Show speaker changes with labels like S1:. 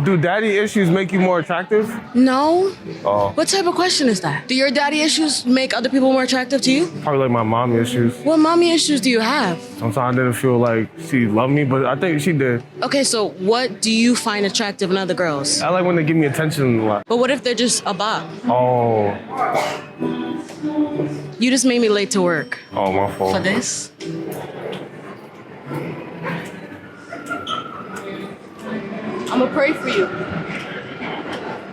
S1: Do daddy issues make you more attractive?
S2: No.
S1: Oh,
S2: What type of question is that? Do your daddy issues make other people more attractive to you?
S1: probably like my mommy issues.
S2: What mommy issues do you have?
S1: Sometimes I didn't feel like she loved me, but I think she did.
S2: Okay, so what do you find attractive in other girls?
S1: I like when they give me attention a lot.
S2: But what if they're just a bop?
S1: Oh,
S2: You just made me late to work.
S1: oh, my fault.
S2: For this? I'ma pray for you.